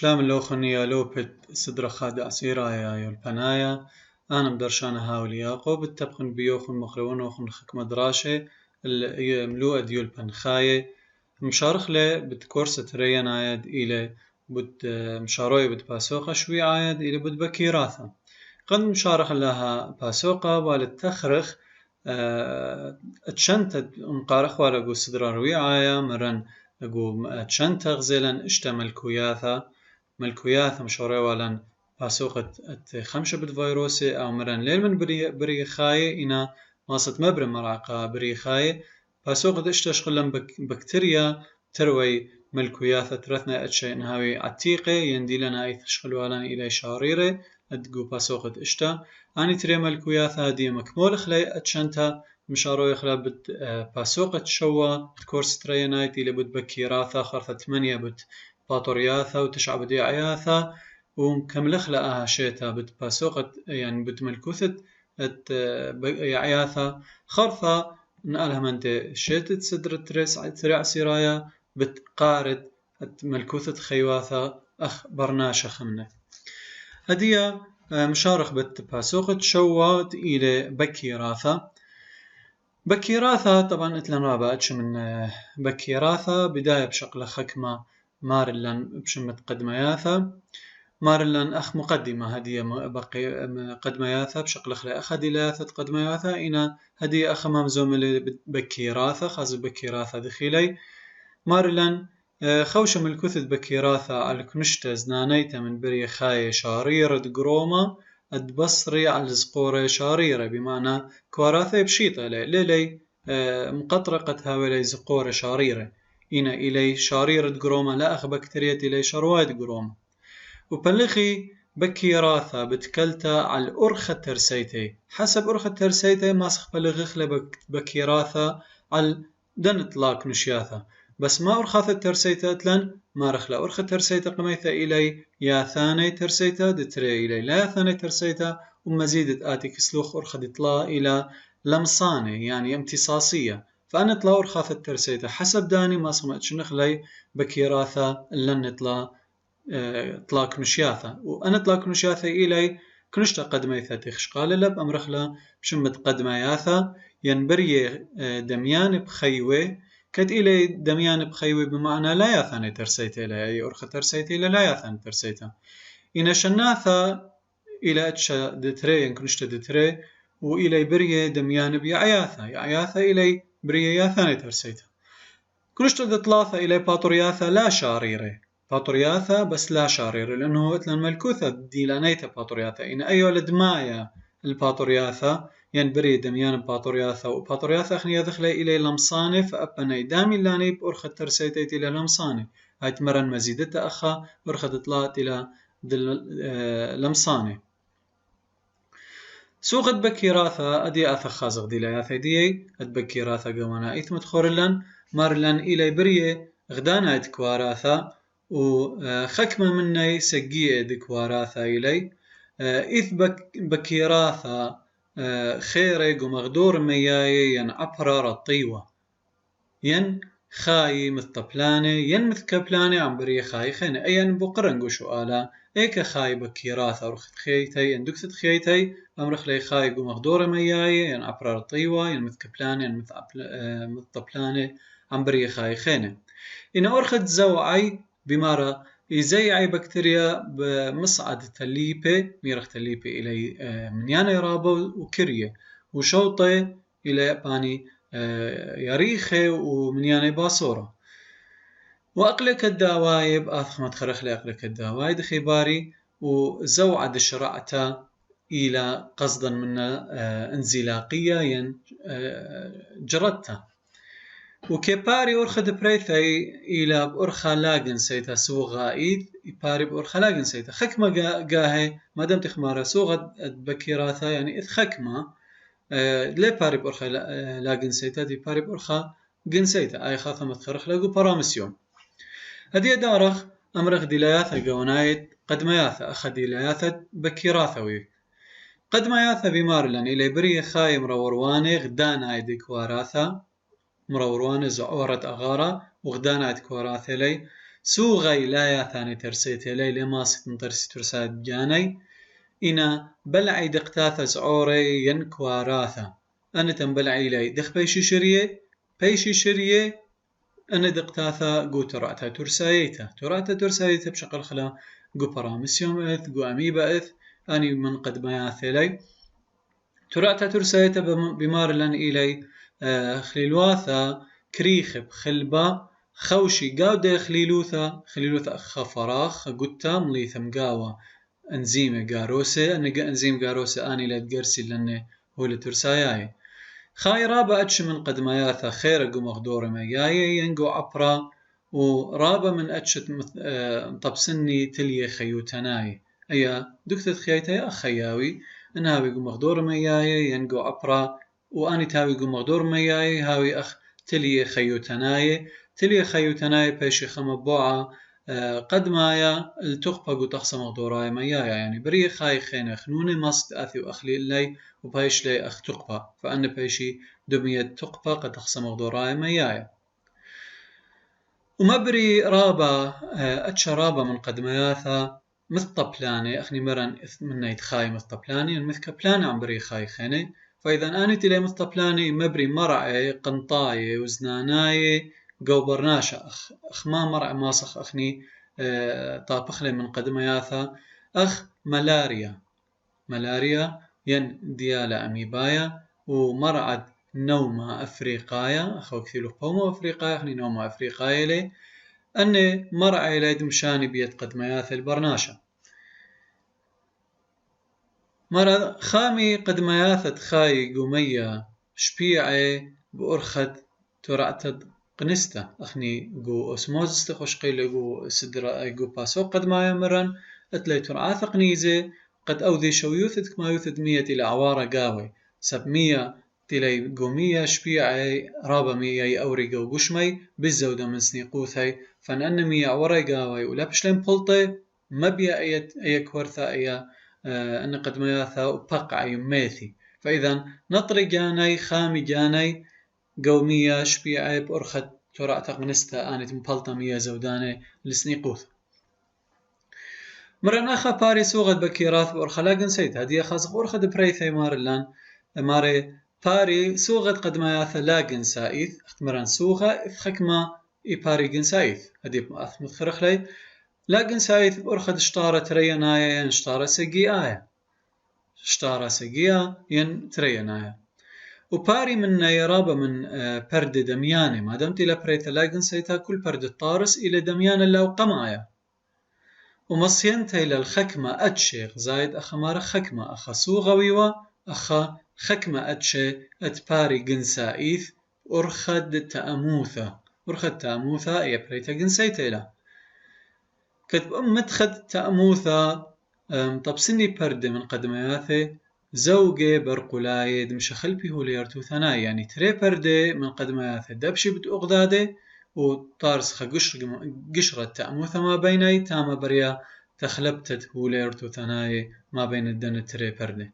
شلام اللوخنية لوبت صدر خاد عسيرايا يولبنايا أنا بدرشانا هاولياقو بالتبخن بيوخن مخرون وخن خك مدراشة ملوء ديول بنخاية مشارخ له بتكورسة ريان عايد إلى بد مشاروي بد باسوقة شوي عايد إلى بد بكيراثة قد مشارخ لها باسوقة والتخرخ اتشنت مقارخ ولا جو صدر روي عايا مرن جو اتشنت غزلا اشتمل كوياثة ملكوياث مشوري ولن باسوقة خمسة بالفيروسي أو مرن ليل من بري خاية إنا ماست مبرم مرعقة بري خاية باسوقة اشتشغلن بكتيريا تروي ملكوياثة ترثنا أتشي نهاوي عتيقة يندي لنا أي تشغلوا لنا إلى شاريرة أدقو باسوقة اشتا أني تري ملكوياثة دي مكمول خلي أتشنتا مشارو يخلا بت باسوقة شوا كورس ترينايت إلى بت بكيراثة خرثة 8 بت باطورياثة وتشعة بدي عياثة ومكمل خلقها شيتا بت باسوقة يعني بت ملكوثة عياثة خرثة نقالها منت شيتت صدر تريع سرايا بتقارد ملكوثة خيواثة أخ برناشة خمنة هدية مشارخ بت باسوقة شوات إلى بكيراثة طبعا اتلن رابعتش من بكيراثة بداية بشقلة خكمة مارلن بشمت قدمياثة مارلن أخ مقدمة هدية قدمياثة بشقلة خلي أخ دلاثة قدمياثة إنا هدية أخ ممزوم بكيراثة خاص بكيراثة دخيلي مارلن خوشة من الكثد بكيراثة على كنشتة زنانيته من بري خاية شاريرة قرومة البصري على الزقورة شاريرة بمعنى كوراثة بشيطة ليلي مقطرقة هاولي زقورة شاريرة إنا إلي شاريرة قرومة لا أخ بكتيريا إلي شرواد قرومة وبلغي بكيراثة بتكلتا على الأرخة ترسيتي حسب أرخة ترسيتي ماسخ بلغخلة بكيراثة على دن إطلاق نشياثة بس ما أرخة ترسيتة أتلن ما رخلا أرخة ترسيتة قميثة إلي يا ثاني ترسيتة دتري إلي لا ثاني ترسيتة ومزيدة آتي كسلوخ أرخة دطلا إلى لمصانة يعني امتصاصية فأنا طلا أرخة ترسيتة حسب داني ما صمتش نخلي بكيراثة لن نطلا طلاق نشياثة وأنا طلاق نشياثة إلي كنشتا قدميثة تخشقال لب أمرخلا بشمت قدمياثة ينبري دميان بخيوة كد إلي دميان بخيوة بمعنى لا يثاني ترسيته إلي أي أرخة ترسيته إلي لا يثاني ترسيته إن شناثة إلى أتشا دتري ينكنشتا دتري وإلي بري دميان يعياثة إلي بري يثاني ترسيته كنشتا دتلاثة إلي باطرياثة لا شاريرة باطرياثة بس لا شاريرة لأنه مثل الملكوثة ديلانيتا باطرياثة إن أي ولد مايا الباطرياثة ينبري دميان باطرياثة وباطرياثة أخني يدخلي إلي لمصانة فأبني دامي لاني بأرخة ترسيتي إلى لمصانة هاي تمرن مزيدة أخا أرخة طلعت إلى لمصانة سوق بكيراثة أدي أثخ خازق ديلاياثة دي أدبكيراثة قوانا إثم تخورلن مارلن إلي بريه غدانا دكواراثة وخكمة مني سقية دكواراثة إلي إث بكيراثة خيرق ومغدور مياي ين عبرة الطيوة ين خاي مثطبلانة ين مثكبلانة عم بري خاي خينة أين بقرنقو سؤالا إيك خاي بكيراثة ورخت خيتي ين دكتت خيتي أمرخ لي خاي ومغدور مياي ين عبرة الطيوة ين مثكبلانة ين مثطبلانة عم بري خاي خينة إن أرخت زوعي بمارا يزيعي بكتيريا بمصعد تليبة ميرخ تليبة إلي منيانا يرابو وكرية وشوطة إلي باني يريخة ومنيانا باصورة وأقلك الدوايب آثخ متخرخ لي أقلك الدوايب خباري وزوعد شرعتا إلى قصدا من انزلاقية جردتا وكباري أرخد بريثي إلى بأرخا لاجن سيتا سوغ غائد يباري بأرخا لاجن سيتا خكمة جاهي ما دام تخمارا سوغ بكيراثا يعني إذ خكمة ليه باري بأرخا لاجن سيتا دي باري بأرخا جن سيتا أي خاطة متخرخ لاجو برامسيوم هدي دارخ أمرخ ديلاياثا جونايت قد ما ياثا أخذ ديلاياثا بكيراثوي قد ما ياثا بمارلن إلى بري خاي مرورواني غدان عيدي كواراثا مرورواني زعورة أغارة وغدان عيد كواراثا لي سوغي لا يا ثاني ترسيتي لي لماسك ترسي ترساد جاني إنا بلعي دقتاث زعوري ينكوا راثا أنا تنبلعي لي دخ بيشي شريه أنا دقتاثا قو ترعتا ترسايتا بشقل خلا قو برامسيوم إث قو أميبا إث أني من قد ما ياثلي ترعتا ترسايتا بمار لن إلي خليلواثا كريخب خلبا خوشي قاودة خليلوثا أخا فراخ قتا مليثا مقاوة أنزيم قاروسة أنزيم قاروسة أني لا تقرسي لأنه هو لترساياي خاي رابا أتش من قد ما ياثا خير قو مغدور مياي ينقو عبرا ورابا من أتشت طبسني تلي خيوتناي أيا دكتت خيايتي أخياوي أنها بيقو مغدور مياي ينقو عبرا وأني تاوي قو مغدور مياي هاوي أخ تلي خيوتناي بيشي خمبوعة قد مايا التقبة قو تخصى مغدوراي مياي يعني بري خاي خينا خنوني ماست أثي وأخلي لي وبايش لي أخ تقبة فأنا بيشي دمية تقبة قد تخصى مغدوراي مياي ومبري رابا أتشا رابا من قد مياثا مثل بلاني أخني مرن من يتخاي مثل بلاني المثل بلاني عم بري خاي خيني فإذا أنا تلي مثل بلاني مبري مرعي قنطاي وزناناي قو برناشا أخ ما مرعي ماسخ أخني طابخلي من قد مياثا أخ ملاريا ين ديالا أميبايا ومرعد نوما أفريقايا أخو كثيرو بومو أفريقايا أخني نوما أفريقايا لي أني مرعي ليد مشاني بيت قد مياث البرناشا مرة خامي قد مياثت خاي قومية شبيعي بأرخد ترعتد قنستا أخني قو أسموزست خوشقيل قو سدرا قو باسو قد مايا مرن أتلي ترعاث قنيزي قد أوذي شو يوثد كما يوثد 100 إلى عوارة قاوي 700 تلي قومية شبيعي رابا 100 أوري قو قشمي بالزودة من سنيقوثي فنأن 100 عوارة قاوي ولابشلين بلطي ما بيا أي كورثة أي أن قد مياثا وبقع يميثي فإذا نطري جاني خامي جاني قومية شبيعي بأرخد ترعتق منستا آنت مبلطة 100 زوداني لسنيقوث مرن أخا باري سوغد بكيراث بأرخلاقن سيد هدي خاصق أرخد بريثي مارلان ماري باري سوغد قد مياثا لاقن سايث مرن سوغة إفخكما إباري قن سايث هدي أثمت خرخلي لكن سايث بأرخد اشتارة ترينايا ين اشتارة سقيا ين ترينايا وباري من يرابا من برد دمياني ما دمت إلى بريث لكن سايثا كل برد الطارس إلى دميان اللو قمايا ومصينتا إلى الخكمة أتشيخ زايد أخمار خكمة أخا سوغويوة أخا خكمة أتشي أتباري قن سايث أرخد تأموثا إيا بريثا قن سايثا إلى كتب متخد تأموثا طبسني برد من قدمياثي زوجي برقلاي دمش خلبي هو ليرتو ثناي يعني تري برد من قدمياثي دبشي بتأغدادي وطارس قشرة تأموثا ما بيني تاما بريا تخلبتت هو ليرتو ثناي ما بين الدن تري برد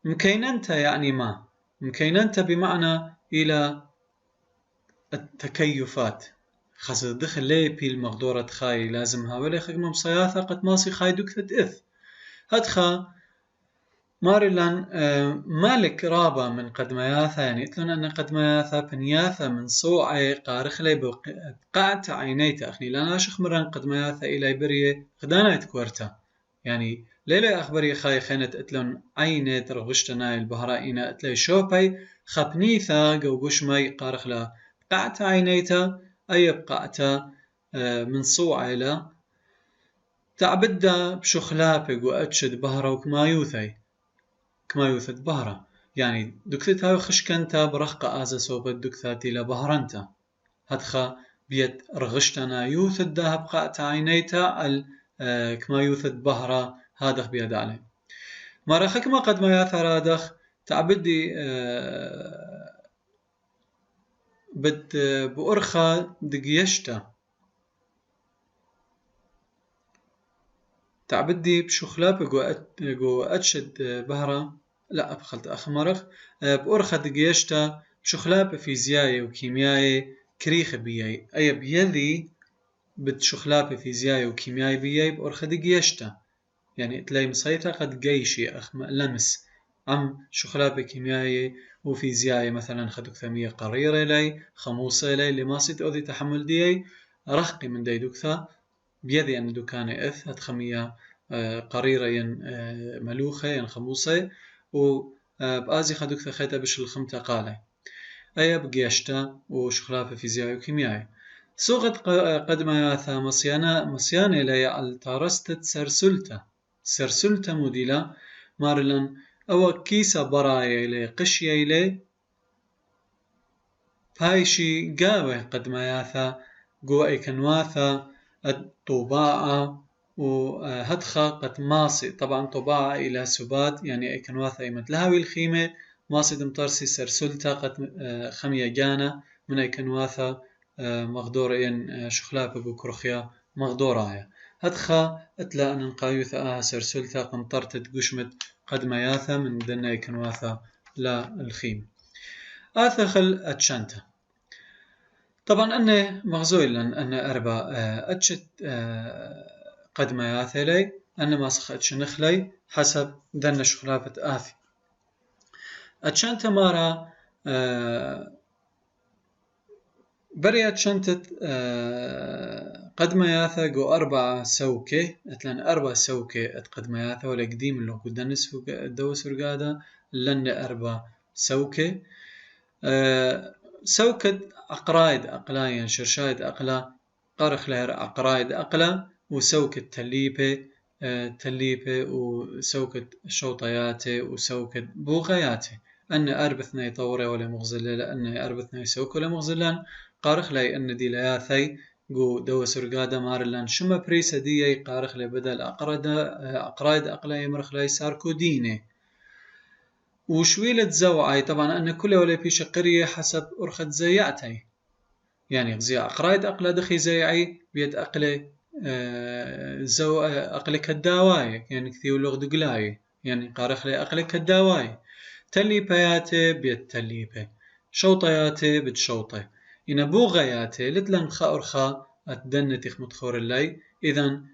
مكيننتا يعني ما مكيننتا بمعنى إلى التكيفات خاصة دخل لي بيل مغدورة خاي لازمها ولا خدمة مصياثة قد ماسي خاي دكتت إث هدخا مارلان مالك رابا من قد مياثا يعني إتلون أن قد مياثا بنياثا من صوعي قارخ لي بقعت عينيتا أخني لا ناشخ مران قد مياثا إلى بريه غدانا يتكورتا يعني ليلة أخبري خاي خينت إتلون عينت رغشتنا البهرائنا إتلي شوبي خبنيثا قوقش مي قارخ لا قعت عينيتا أي بقعتا من صوعي لا تعبدا بشخلابق وأتشد بهرة وكما يوثد بهرة يعني دكتت هاي خشكنتا برخقة آزا صوبت دكتاتي لبهرنتا هدخا بيت رغشتنا يوثد داها بقعت عينيتا كما يوثد بهرة هادخ بيد عليه مرخك ما قد ما ياثر هادخ تعبدي بأرخا دقيشتا تعبدي بشخلاب جو أتشد بهرة لا بخلت أخمرخ بأرخا دقيشتا بشخلاب فيزيائي وكيميائي كريخ بيي أي بيذي بتشخلابة فيزيائي وكيميائي بيي بأرخد جيشتا يعني تلاقي مصيتا قد جيشي أخ لمس عم شخلابة كيميائي وفيزيائي مثلا خدوك ثمية قريرة لي خموصة لي لماسة أودي تحمل ديي رخقي من دي دوكثا بيدي أن دكان إث هت خمية قريرة ين ملوخة ين خموصة وبآزي خدوك ثخيتا بش الخمتة قالي أي بقيشتا وشخلافة فيزيائي وكيميائي سوغت قد ما ياثا مصيانة لي على تارستت سرسلتا موديلا مارلن أو كيسا براي لي قشي لي هايشي قاوة قد ما ياثا قو أي كنواثا الطباعة وهدخة قد ماسي طبعا طباعة إلى سبات يعني أي كنواثا أي متلهاوي الخيمة ماسي دمترسي سرسلتا قد خمية جانا من أي كنواثا مغدورين شخلابة بكرخيا مغدورايا هدخة اتلا أن نقايوثا سرسلتا قمطرتت قشمت قد ما ياثا من دنا أي كنواثا لا الخيمة آثخل أتشانتا طبعا أنا مغزوي لأن أنا أربع أتشت قد ما ياثي لي أنا ما سخ أتشنخلي حسب دنا شخلافة آثي أتشانتا مارا بري أتشنتت قد ما ياثا قو 4 سوكة أتلان 4 سوكة قد ما ياثا ولا قديم اللي قد دنس دوس رقادة لن 4 سوكة سوكة أقرايد أقلاين شرشايد أقلا قرخ لهر أقرايد أقلا وسوكة تليبة وسوكة شوطياتي وسوكة بوغياتي أن أربثنا يطوري ولا مغزلة لأن أربثنا يسوك ولا مغزلان قارخ لي أن دي لياثي قو دو سرقادة مارلان شما بريسة دي قارخ لي بدل أقرايد أقلا يمرخ لي ساركو ديني وشويلة زوعي طبعا أن كل ولا بيش قرية حسب أرخد زيعتي يعني غزي أقرايد أقلا دخي زيعي بيد أقلي أقلي كداواي يعني كثير لغد قلاي يعني قارخ لي أقلي كداواي تليبياتي بيد تليبي شوطياتي بيد شوطي إن بوغياتي لتلن خا أتدنتي متخور اللي إذن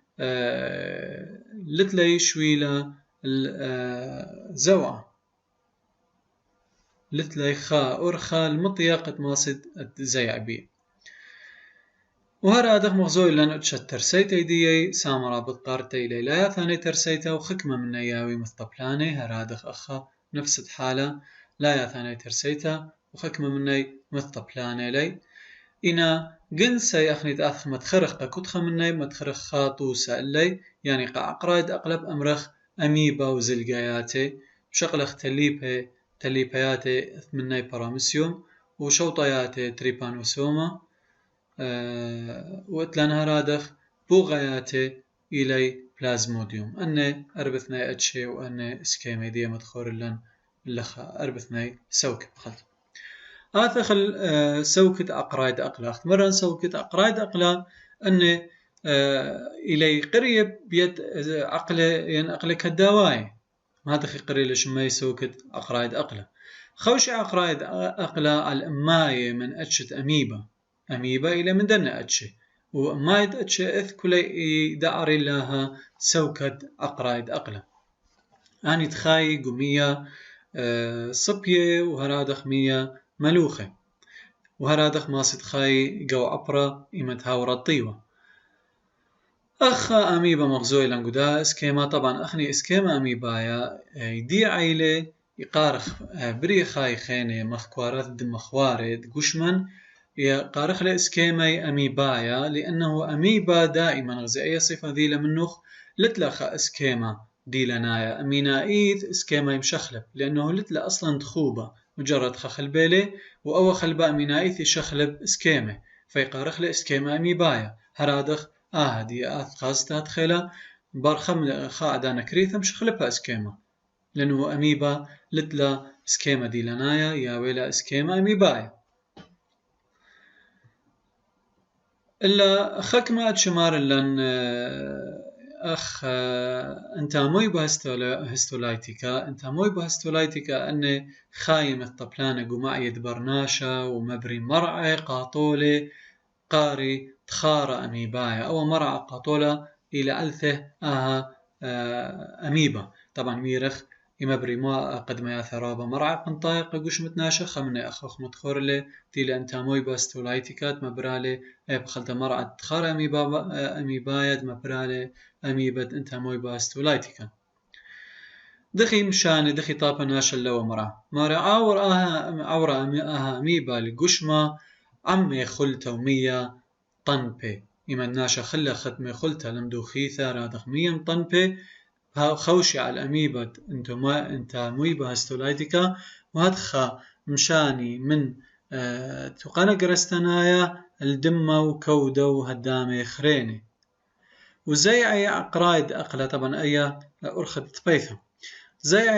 لتلي شويلة زوعة لتلي خا أرخا المطيقة ماسد زيع بي وهذا أدخ مغزوي لأن أتشت ترسيتي ديي سامرا بطارتي ليلة ثاني ترسيته وخكمة من نياوي مثطبلاني هذا أدخ أخا نفس الحالة لا يا ثاني ترسيته وخكمة مني مثطبلاني لي إنا جنسي أخني تأثخ متخرخ كتخ مني متخرخ خاطوسة لي يعني قاقرايد أقلب أمرخ أميبا وزلقاياتي بشغلخ تليبياتي مني برامسيوم وشوطياتي تريبانوسوما واتلان هرادخ بوغياتي إلي بلازموديوم أني أربثني أتشي وأني سكيمي دي مدخور لن لخا أربثني سوك بخلت آثخل سوكت أقرايد أقلا مرة سوكت أقرايد أقلا أني إلي قريب بيد أقل كداواي ما دخي قري لشمي سوكت أقرايد أقلا خوش أقرايد أقلا الأماية من أتشت أميبا إلى من دنا أتشي ومايد أتشي إث كلي دعري لها سوكت أقرايد أقلا أني تخاي قمية صبية وهرادخ مية ملوخة وهرادخ ماسد خاي جو عبرة إمت هاورة طيوة أخا أميبا مغزوي لنقدا اسكيما طبعا أخني اسكيما أميبايا يدي عيلة يقارخ بري خاي خيني مخكوارات دم مخوارد قشمن يقارخ لإسكيمي أميبايا لأنه أميبا دائما غزي أي صفة ذي لمنوخ لتلخ اسكيما دي لنايا أمينائيت اسكيما يمشخلب لأنه لتلا أصلا تخوبة مجرد خلبيلي وأو خلبا أمينائيت يشخلب اسكيمي فيقارخ لإسكيما أميبايا هرادخ هدي خاصة تخيلا برخم خاعدانا كريثة مشخلبها اسكيما لأنه أميبا لتلا اسكيما دي لنايا يا ويلا اسكيما أميبايا إلا خك ما أتشمار لن أخ أنت موي بهستولايتيكا أنت موي بهستولايتيكا أن خايم الطبلانة قماعية برناشة ومبري مرعي قاطولي قاري تخارى أميبايا أو مرعى قاطولة إلى ألثه أميبا. طبعا ميرخ إما بريما قد ما يثرابا مرعى قنطايق قوش متناشخ من أخوخ متخورلي تيلا أنتاموي باستولايتيكات مبرالي بخلت مرعى تخارى أميبايا مبرالي أميبة أنتاموي باستولايتيكا. دخي مشاني دخي طابا ناشل لو مرا عورا أميبا لقشما عمي خلتا ومية طنبي إما الناشا خلا ختمي خلتا لمدوخيثا رادخ مية طنبي خوشي على الأميبا انتا مويبا هستولايتيكا وهدخا مشاني من تقانا قرستنايا الدمة وكودة وهدامي خريني وزي أي أقرايد أقلا طبعا أي أرخد تبيثم زي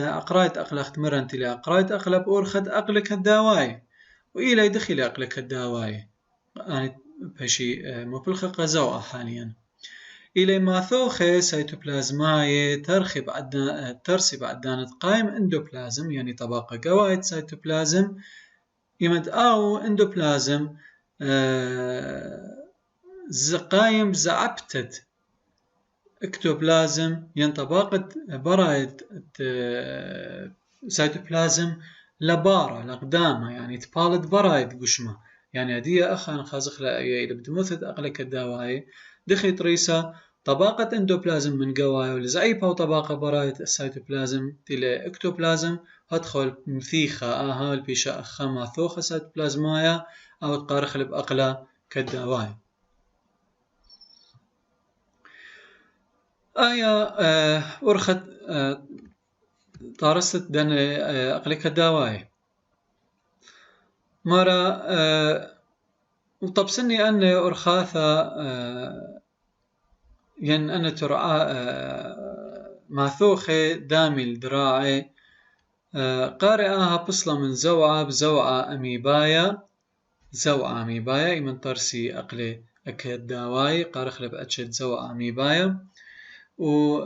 أقرايد أقلا اختمرنتي لأقرايد أقلا بأرخد أقلك الداواي وإلى يدخل أقلك الداواي يعني بشي مبلغ قزوة حاليا إلى ما ثوخي سيتوبلازماي ترسي بعدان قائم اندوبلازم يعني طبقة قوايد سيتوبلازم يمد أو اندوبلازم قايم زعبتت اكتوبلازم ينطبقت برايد سيتوبلازم لبارة لقدامة يعني تبالد برايد قشمة يعني هدية أخان خازخ لأيه إذا بتمثل أقلك الدواي دخي طريسة طبقة اندوبلازم من قواي ولزعيبها وطبقة برايد السيتوبلازم تلي اكتوبلازم هدخل مثيخة البيشة أخا ثوخة سيتوبلازمايا أو تقارخ بأقلا كالدواي. ورخت طارست دن أقلك الدواي مرة وطبسني أن أرخاثة ين أن ترعى ماثوخي دامي الدراعي قارئها بصلة من زوعة بزوعة أميبايا زوعة أميبايا إمن ترسي أقلي أكد داواي قارخ لبأتشد زوعة أميبايا و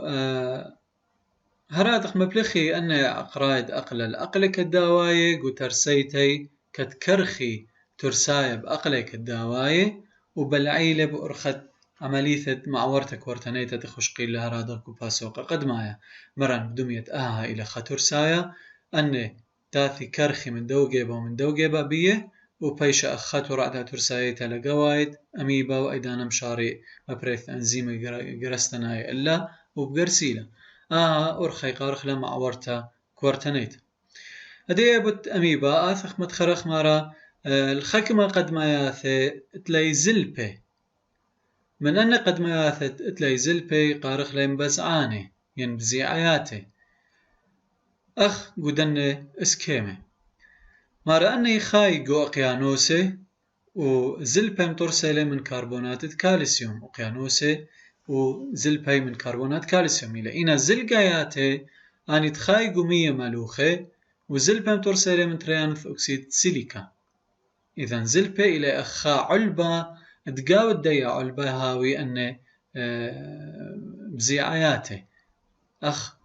هرادخ مبلخي أن أقرايد أقلل أقلك الداواي وترسيتي كتكرخي ترسايب أقلك الداواي وبالعيلة بأرخت عملية معورتك ورتنيتة تخش قيل لها رادك وباسوق قد مايا مران بدمية إلى خطرسايا أن تاثي كرخي من دوجيبا ومن دوجيبا بيه وبيش أخت ورعدها ترسايتة لقوايد أميبا وأيدانا مشاري مبريث أنزيم جرستناي إلا وبقرسيلة أرخي قارخ لما عورتا كورتنيت هدي بت أميبا آثخ متخرخ مرا الخكمة قد ما ياثي تلاي زلبي من أن قد ما ياثي تلاي زلبي قارخ لين بزعاني ينبزي عياتي أخ قدن اسكيمي مرا أني خايقو أقيانوسي وزلبي مترسلة من كربونات الكالسيوم أقيانوسي وزلبي من كربونات كالسيوم إلى إنا زلقاياتي أني تخايقو مية ملوخي وزلبي مترسلة من تريانث أكسيد سيليكا إذن زلبي إلى أخا علبة تقاود ديا علبة هاوي أن بزيعياتي أخ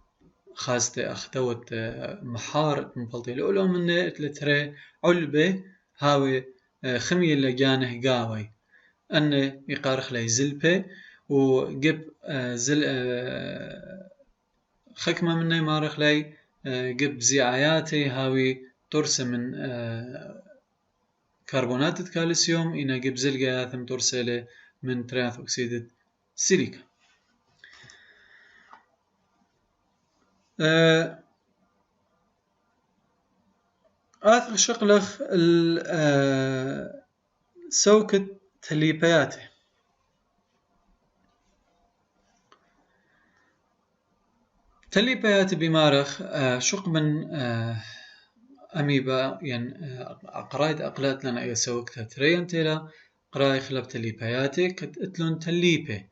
خاصتي أخ دوت محار مبلطي الأولى من تلتري علبة هاوي خمية اللجانه قاوي أن يقارخ لي زلبي وجب خكمة منه يمارخ لي جب زيعياتي هاوي ترسى من كربونات الكالسيوم إنا جب زلقياثم ترسله من تريانث أكسيد سيليكا. آخر شقلخ سوكت تليبياتي تليبياتي بمارخ شق من أميبا يعني أقرايد أقلات لنا أي سوكتها تريان تلا قراي خلب تليبياتي كتلون تليبي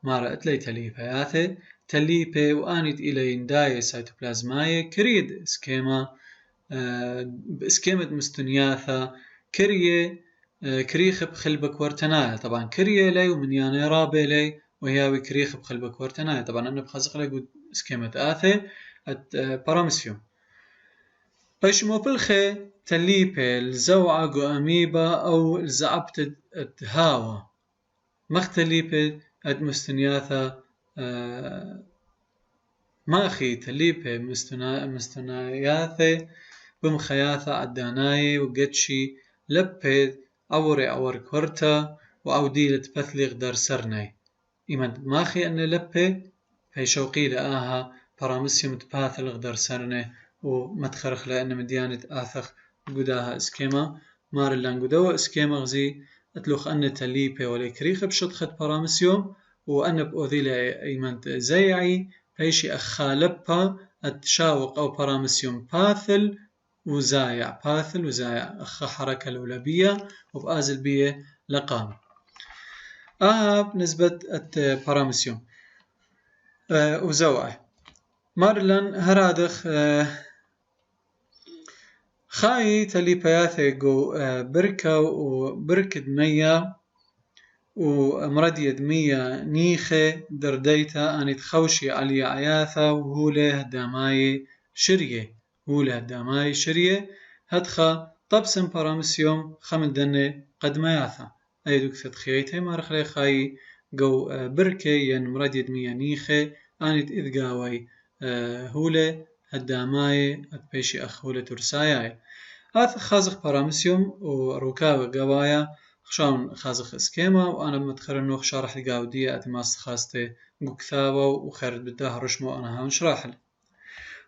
مارا اتلي تليبياتي تليبي وآنيت إلى ينداي سيتوبلازماي كريد اسكيما باسكيمة مستنياثا كريه كريخ بخلبك ورتنايا طبعا كريه لي ومن يعني رابي لي وهي كريخ بخلبك ورتنايا طبعا أنا بخزق لي اسكيمة آثي بارامسفيوم قيش موبلخي تليبي الزوعة جو أميبا أو الزعبت الهاوى مختليبي أد مستنياثا ماخي تليبي مستنياثي بمخياثا عداناي وقدشي لبي أور كورتا وأوديلة بثليغ دار سرناي إيمد ماخي أن لبي في شوقي لآها برامسيوم تباثلغ دار سرناي ومتخرخ لأن مديانة آثخ قداها اسكيما مارلان قدوا اسكيما غزي اتلوخ أن تليبي وليكريخ بشطخة برامسيوم وأن بأوذيلة إيمانت زيعي فيشي أخالبها التشاوق أو برامسيوم باثل وزايع أخ حركة الأولبية وبآزل بيه لقام بنسبة البرامسيوم وزوعي مارلان هرادخ خاي تليبياثي جو بركة وبركد مية ومردية دمية نيخة درديتا أن تخوشي علي عياثة وهوله داماي شرية هدخا طبسن برامسيوم خمن دني قد مياثة أي دوك تدخيتي مارخلي خاي جو بركة ين مردية دمية نيخة أن تإذقاوي هوله الداماي أتبيشي أخولة ترساياي هذا خازق برامسيوم وروكاوي قوايا خشان خازق اسكيما وأنا بمتخر إنه شارح الجاودية أتماس خاستي قكثاوة وخيرت بدها رشمو أنا هنشرح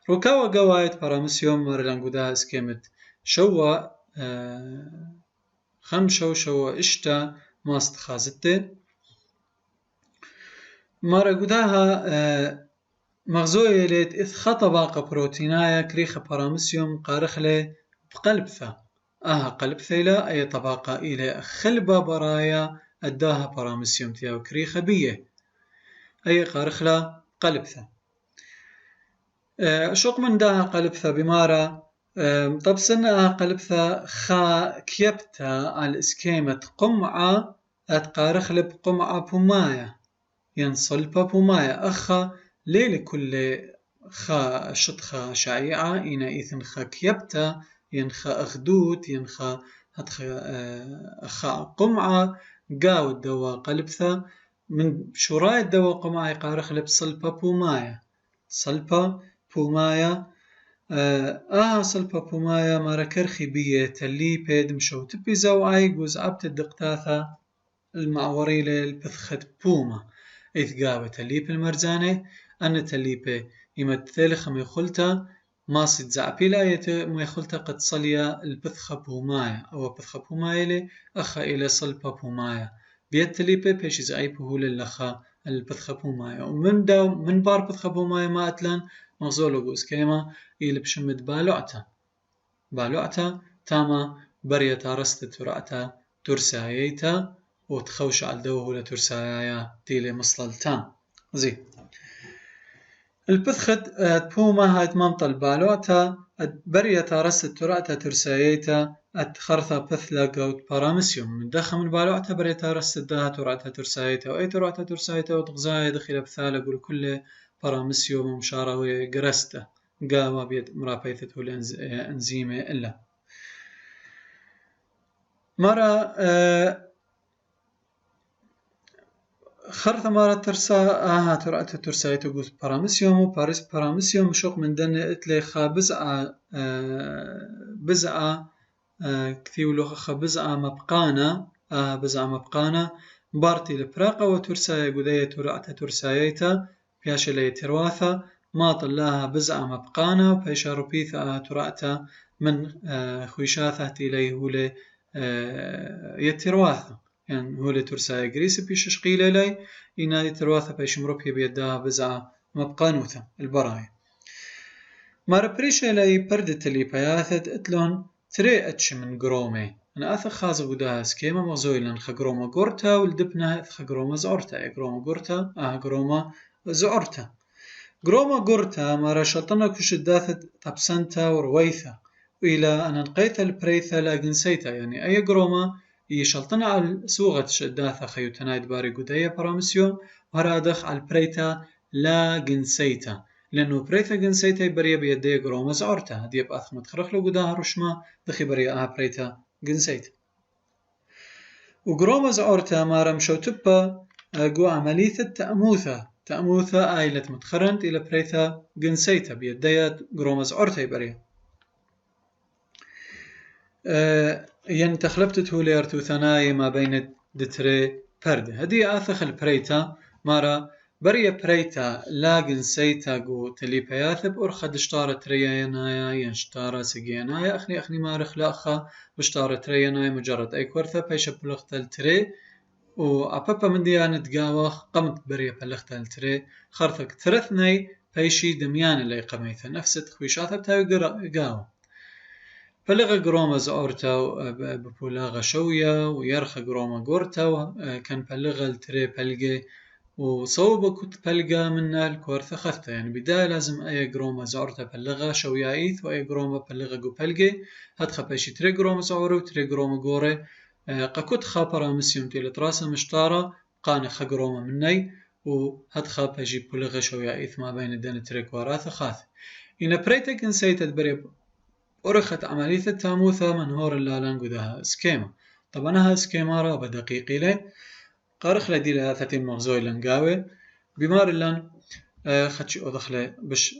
روكاوي قوايا برامسيوم مرلان قدها اسكيمت شوا شوا إشتا ماست خازتي مرة قدها مغزوية ليت إذ خطباق بروتينايا كريخ برامسيوم قارخلي بقلبثة قلبثة لا أي طبقة إلى خلبة برايا أداها برامسيوم تياو كريخة بيه أي قارخلة قلبثة شوق من داها قلبثة بمارا طب سنة قلبثة خا كيبتا على اسكيمة قمعة أتقارخلي بقمعة بومايا ينصلبة بومايا أخا ليلة كل خا شطخا شعيعة إنا إذن خا كيبتا ينخا أخدود ينخا أخا قمعة قاو الدواء قلبثا من شراء الدواء قمعة يقارخ لب صلبة بومايا صلبة بومايا مارا كرخي بيه تلي بيد مشو تبي زوعي جوز عبت الدقتاثة المعوري للبثخت بوما إذ قاوة تلي بالمرزانة أن تلي بي يمثل خمي خلتا ماسد زعبي لا ميخلتا قد صليا البثخة بومايا أو بثخة بومايا لي أخا إلى صلبة بومايا بيتليبي بيش زعيبه للخا البثخة بومايا ومن داو من بار بثخة بومايا ما أتلان مغزولو قوز كيما إلى بشمد بالوعتا تاما بريتا رست ترعتا ترسايتا وتخوش على دوه لترسايا تيلي مصللتان زي البثخت بوما هاي تمامطة البالوعتا بريتا رست ترعتا ترسايتا أتخرثا بثلا قوت برامسيوم من داخل البالوعتا بريتا رست داها ترعتا ترسايتا وأي ترعتا ترسايتا وتغزايا دخل بثالة قول كل برامسيوم ومشاراوي قرستا قاوا بيد مرابيثته الأنزيمة إلا مرة خرث مرة ترسا ترعتا ترسايتا قوت برامسيوم وباريس برامسيوم شوق من دن اتلي خا بزعة كثيو لوخ خا بزعة مبقانا بارتي لبراقة وترسايا قدية ترعتا ترسايتا بياش لي ترواثا ما طلاها بزعة مبقانا وبيشا ربيثا ترعتا من خويشاثة تيلي هولي يترواثا يعني هولي ترسايا قريس بيش شقيلة لي إنا ترواثا بيش مربي بيداها بزعة مبقانوثا البرايا مارا بريشة لي بردت اللي بياثت اتلون تري اتش من قرومي أنا أثق خازق وداها سكيما مغزوي لن خقروما قرتا والدبنا خقروما زعرتا قروما قرتا قروما زعرتا قروما قرتا مارا شلطنا كشداثت تبسنتا ورويثا وإلى أن نقيت البريثا لا جنسيتا يعني أي قروما يشلطنا على سوغة شداثا خيوتنايد باري قدية برامسيوم وهرادخ على البريتا لا جنسيتا لأنه بريتا جنسيتا بريا بيدي جروما زعورتا هدي بأث متخرخ لو قداها رشما دخي بريا بريتا جنسيتا وجروما زعورتا ما رمشو تبا جو عملية تأموثة آيلة متخرنت إلى بريتا جنسيتا بيدي جروما زعورتا بريا ين تخلبتته ليرتو ثناي ما بين دتري برد هدي آثخ البريتا مارا بريا بريتا لا جنسيتا جو تليبياثب أرخد اشتارة ريانايا ينشتارة سجينايا أخني مارخ لأخا بشتارة ريانايا مجرد أي كورثة بيشا بلغت التري وأبابا من ديان تقاوخ قمت بريا بلغت التري خرثك ثرثني بيشي دميان اللي قميثة نفس تخويشاتها بتاوي قاوة بلغ جروما زورتا ببولاغة شوية ويرخ جروما جورتا كان بلغ التري بلغي وصوبة كنت بلغا من الكورثة خثة يعني بداية لازم أي جروما زورتا بلغا شوية إيث وأي جروما بلغا جو بلغي هدخل بيشي تري جروما زورو وتري جروما جوري قاكوت خابرا مسيوم تيلة راسا مشتارة قاني خا جروما مني وهدخل بيشي بلغا شوية إيث ما بين الدين تري كواراثة خاثة إن بريتك نسيت تبريب أرخت عملية التاموثة منهور اللالان قدها سكيما طبعا ها سكيما رابا دقيقي لي قارخ لدي لها ثاتين مغزوي لنقاوي بمار اللان خدشي أضخلي بش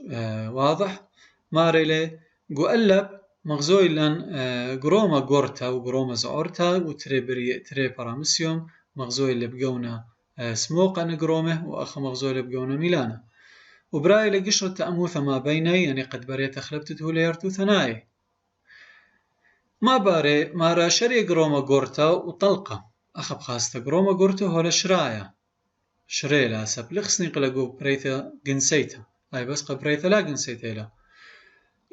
واضح ماري لي قوألب مغزوي لان قروما قورتا وقروما زعورتا وتري برامسيوم مغزوي اللي بقونا سموقا نقرومه وأخ مغزوي اللي بقونا ميلانا وبراي لقشرة تأموثة ما بيني يعني قد بريت أخلبتته ليرتو ثنائي ما باري مارا شري جروما جورتا وطلقة أخب خاصة جروما جورتا هولا شرايا شري لا سب لخصني قلقو بريثا جنسيتا أي بس قبريثا لا جنسيتا لا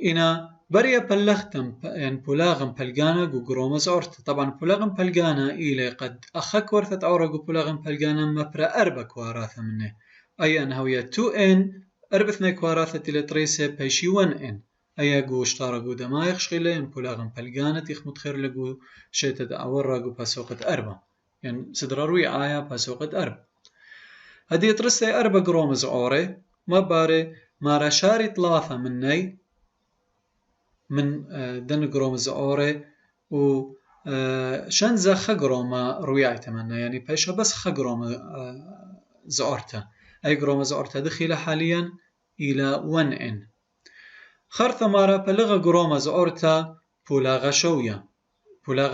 إنا بريا بلختم يعني بولاغم بلغانا جو جروما زورتا طبعا بولاغم بلغانا إلي قد أخك ورثة أورا جو بولاغم بلغانا مبرا أربا كواراثة منه أي أنها ويا 2N أربثنا كواراثة إلي تريسي بيشي 1N أي جو اشتارا جو دما يخشغلي إن بولاغم بلغانا تيخ متخير لجو شيتد أورا جو باسوقة أربا يعني سدراروي آيا باسوقة أربا هدي ترسي أربا جرومز أوري ما باري مارا شاري ثلاثة مني من دن جرومز أوري و شنزا خجروما روياي تمنى يعني بيشا بس خجروما زأورتا أي جروما زأورتا دخيلة حاليا إلى 1N خرث مارا بلغ جروما زأورتا بولاغة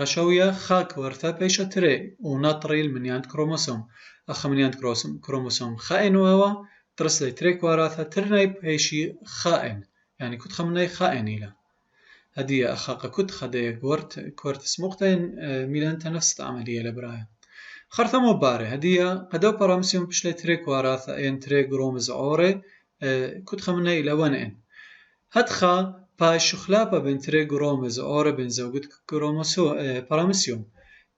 شوية خاك ورثة بيشا تري ونطري المنيانت كروموسوم أخ منيانت كروموسوم خائن وهو ترسلي تريك وراثة ترني بيشي خائن يعني كنت خمني خائن إلى هدية أخاق كنت خدي كورت سموقتين ميلانتا نفس العملية لبرايا خرثة مباري هدية قدو برامسيوم بشلي تريك وراثة ين تريك جرومز أوري كنت خمني إلى 1N هدخا باي شخلابة بين تري جرومز أوري بين زوجت برامسيوم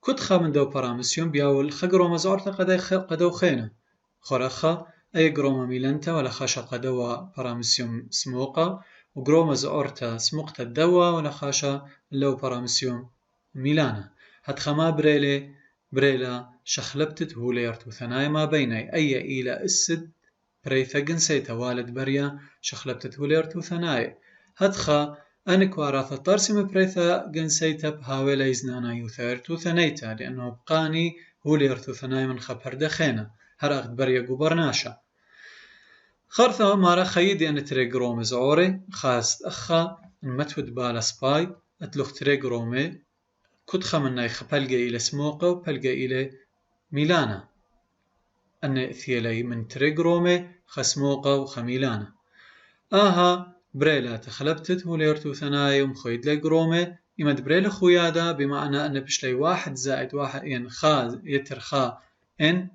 كنت خامن دو برامسيوم بياول خجرومز أورتا قدو خينا خرخا أي جروما ميلانتا ولا خاشا قدوا برامسيوم سموقا وجرومز أورتا سموقتا الدوا ولا خاشا لو برامسيوم ميلانا هدخا ما بريلا شخلبتت هو ليرتو ثناي ما بيني أي إلى السد بريثا جنسيتا والد بريا شخلبتت هو ليرتو ثناي هدخا أنك وراثة طرسم بريثا جنسيتا بهاويلا يزنانا يوثيرتو ثنيتا لأنه بقاني هو ليرتو ثناي من خبر دخينا هرأخد بريا قبرناشا خرثة مارا خيدي أن تري جرومي زعوري خاست أخا المتود بالا سباي أتلوخ تري جرومي كنت خمنا بلقى إلى سموقة وبلقى إلى ميلانا أن ثيلي من تري جرومي خسموقة وخميلانا بريلا تخلبتت وليرتو ثناي ومخيد لي جرومي إمد بريلا خويادا بمعنى أن بشلي 1 زائد 1 يعني خا يتر خا إن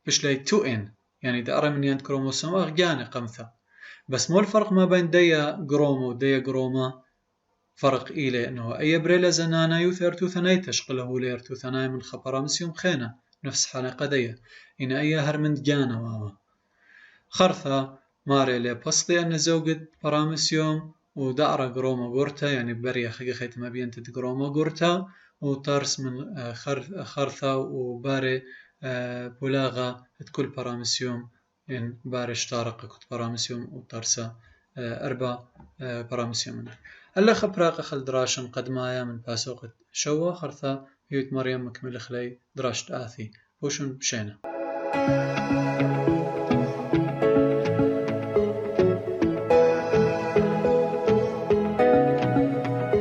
بشلي 2N يعني دا أرى من يند كروموسوم أغياني قمثة بس مو الفرق ما بين ديا جروما وديا جروما فرق إلي أنه أي بريلا زنانا يوثيرتو ثناي تشقله ليرتو ثناي من خبرامسيوم خينا نفس حلقة ديا إن أي هرمند جانا واوا خرثة ماري لي بسطي أن زوجت برامسيوم ودعرة جروما جورتا يعني بريا خيت ما بينتد جروما جورتا وطرس من خرثة وباري بولاغة تكل برامسيوم إن بارش طارق كنت برامسيوم وطرسة أربع برامسيوم منه هلا خبراق خل دراشن قد مايا من باسوق شوا خرثا هيوت مريم مكمل خلي دراشت آثي وشن بشينا